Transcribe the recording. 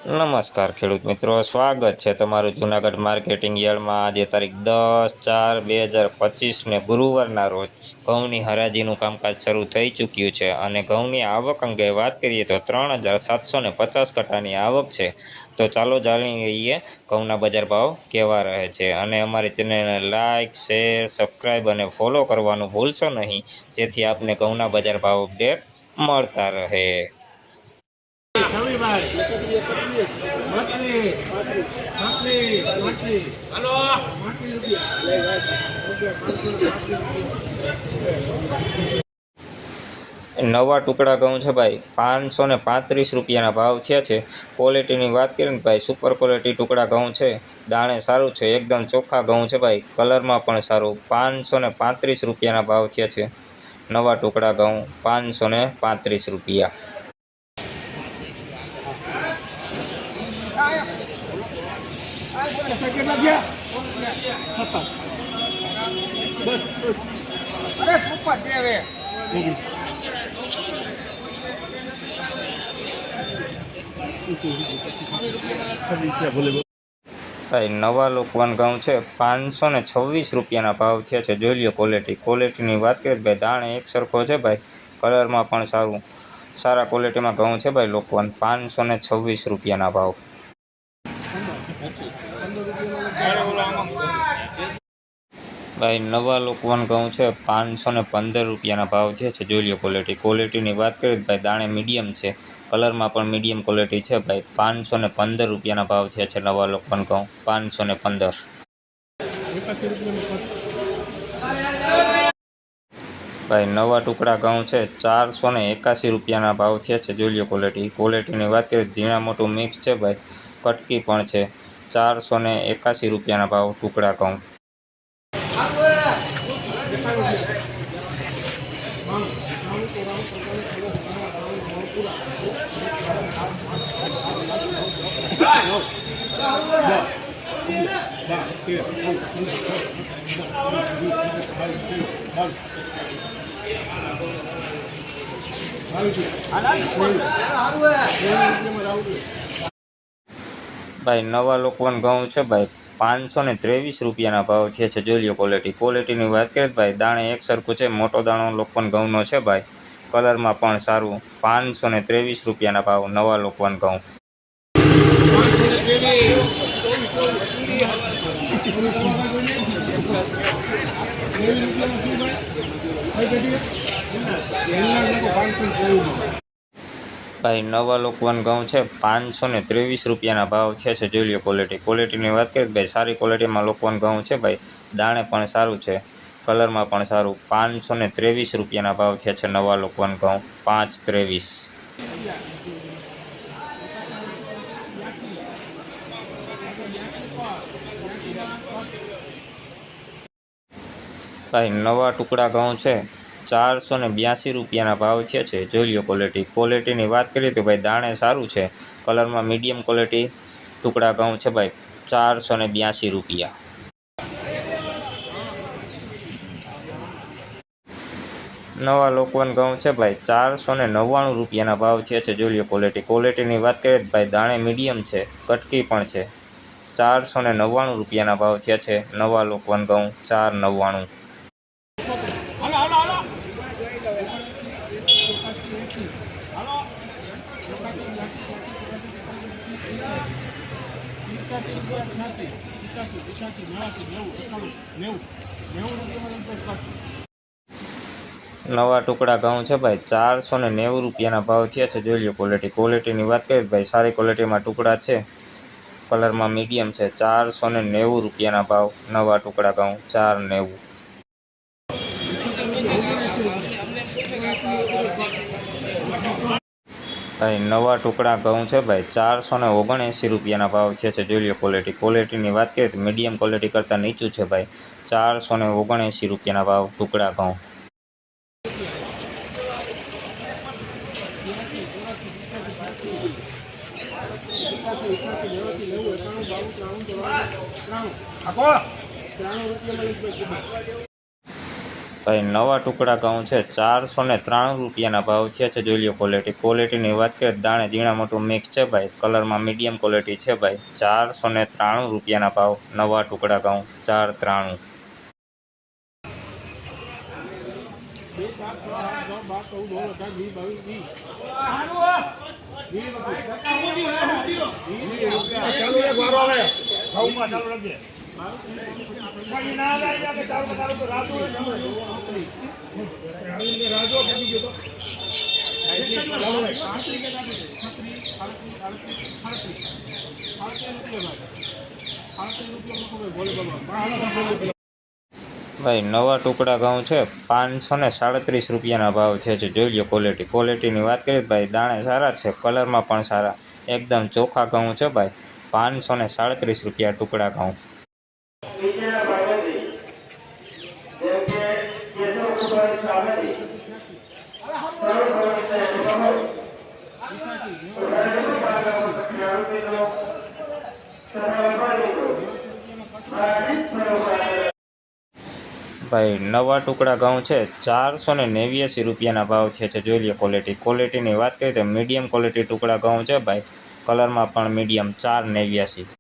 નમસ્કાર ખેડૂત મિત્રો, સ્વાગત છે તમારું જૂનાગઢ માર્કેટિંગ યાર્ડમાં। આજે તારીખ 10/4/2025 ગુરુવારના રોજ ઘઉંની હરાજીનું કામકાજ શરૂ થઈ ચૂક્યું છે અને ઘઉંની આવક અંગે વાત કરીએ તો 3750 કટ્ટાની આવક છે। તો ચાલો જાણી લઈએ ઘઉંના બજાર ભાવ કેવા રહે છે અને અમારી ચેનલને લાઇક, શેર, સબસ્ક્રાઈબ અને ફોલો કરવાનું ભૂલશો નહીં, જેથી આપને ઘઉંના બજાર ભાવ અપડેટ મળતા રહે। નવા ટુકડા ઘઉં છે ભાઈ 535 રૂપિયાના ભાવ થયા છે। ક્વોલિટીની વાત કરીએ ને ભાઈ, સુપર ક્વોલિટી ટુકડા ઘઉં છે। દાણે સારું છે, એકદમ ચોખ્ખા ઘઉં છે ભાઈ, કલરમાં પણ સારું। 535 રૂપિયાના ભાવ થયા છે। નવા ટુકડા ઘઉં 535 રૂપિયા। ભાઈ નવા લોકવાન ઘઉં છે 526 રૂપિયાના ભાવ થયા છે। જોઈ લો ક્વોલિટીની વાત કરીએ ભાઈ, દાણે એક સરખો છે ભાઈ, કલરમાં પણ સારું, સારા ક્વોલિટીમાં ઘઉં છે ભાઈ લોકવાન। 526 રૂપિયાના ભાવ। ભાઈ નવા લોકવાન ઘઉં છે 515 રૂપિયાના ભાવ થયા છે। જોઈ લો ક્વોલિટીની વાત કરીએ ભાઈ, દાણે મીડિયમ છે, કલરમાં પણ મીડિયમ ક્વોલિટી છે ભાઈ। 515 રૂપિયાના ભાવ થયા છે નવા લોકવાન ઘઉં 515। ભાઈ નવા ટુકડા ઘઉં છે 481 રૂપિયાના ભાવ થયા છે। જોઈ લો ક્વોલિટીની વાત કરીએ, ઝીણા મોટું મિક્સ છે ભાઈ, કટકી પણ છે। 481 રૂપિયાના ભાવ ટુકડા ઘઉં। ભાઈ નવા લોકવાન ઘઉં છે ભાઈ 523 રૂપિયાના ભાવ થયા છે। જોઈ લો ક્વોલિટીની વાત કરીએ ભાઈ, દાણે એક સરખું છે, મોટો દાણો લોકવાન ઘઉંનો છે ભાઈ, કલરમાં પણ સારું। 523 રૂપિયાના ભાવ નવા લોકવાન ઘઉં। ભાઈ નવા લોકવાન ઘઉં છે 523 રૂપિયાના ભાવ થયા છે। જોઈ લો ક્વોલિટીની વાત કરીએ ભાઈ, સારી ક્વોલિટીમાં લોકવાન ઘઉં છે ભાઈ, દાણે પણ સારું છે, કલરમાં પણ સારું। 523 રૂપિયાના ભાવ થયા છે નવા લોકવાન ઘઉં 523। ભાઈ નવા ટુકડા ઘઉં છે 482 રૂપિયાના ભાવ થયા છે। જોઈ લો ક્વોલિટીની વાત કરીએ તો ભાઈ, દાણે સારું છે, કલરમાં મીડિયમ ક્વોલિટી ટુકડા ઘઉં છે ભાઈ, 482 રૂપિયા। નવા લોકવાન ઘઉં છે ભાઈ 499 રૂપિયાના ભાવ થયા છે। જોઈ લો ક્વોલિટીની વાત કરીએ તો ભાઈ, દાણે મીડિયમ છે, કટકી પણ છે। 499 રૂપિયાના ભાવ થયા છે નવા લોકવાન ઘઉં 499। નવા ટુકડા ઘઉં છે ભાઈ 490 રૂપિયાના ભાવ થયા છે। જોઈ લો ક્વોલિટીની વાત કરીએ ભાઈ, સારી ક્વોલિટીમાં ટુકડા છે, કલરમાં મીડિયમ છે। 490 રૂપિયાના ભાવ નવા ટુકડા ઘઉં 490। ભાઈ નવા ટુકડા ઘઉં છે ભાઈ 479 રૂપિયાના ભાવ થયા છે। જોઈ લો ક્વોલિટીની વાત કરીએ તો મીડિયમ ક્વોલિટી કરતાં નીચું છે ભાઈ, 479 રૂપિયાના ભાવ ટુકડા ઘઉં। ભાઈ નવા ટુકડા ઘઉં છે 493 રૂપિયાના ભાવ થયા છે। જોઈ લો ક્વોલિટીની વાત કરીએ દાણે ઝીણા મોટું મિક્સ છે ભાઈ, કલરમાં મીડિયમ ક્વોલિટી છે ભાઈ। 493 રૂપિયાના ભાવ નવા ટુકડા ઘઉં 493। ભાઈ નવા ટુકડા ઘઉં છે 537 રૂપિયાના ભાવ છે। જોઈ લો ક્વોલિટીની વાત કરીએ ભાઈ દાણે સારા છે, કલરમાં પણ સારા, એકદમ ચોખ્ખા ઘઉં છે ભાઈ। 537 રૂપિયા ટુકડા ઘઉં। ભાઈ નવા ટુકડા ઘઉં છે 489 રૂપિયાના ભાવ છે। જોઈ લો ક્વોલિટીની વાત કરીએ તો મીડિયમ ક્વોલિટી ટુકડા ઘઉં છે ભાઈ, કલરમાં પણ મીડિયમ 489।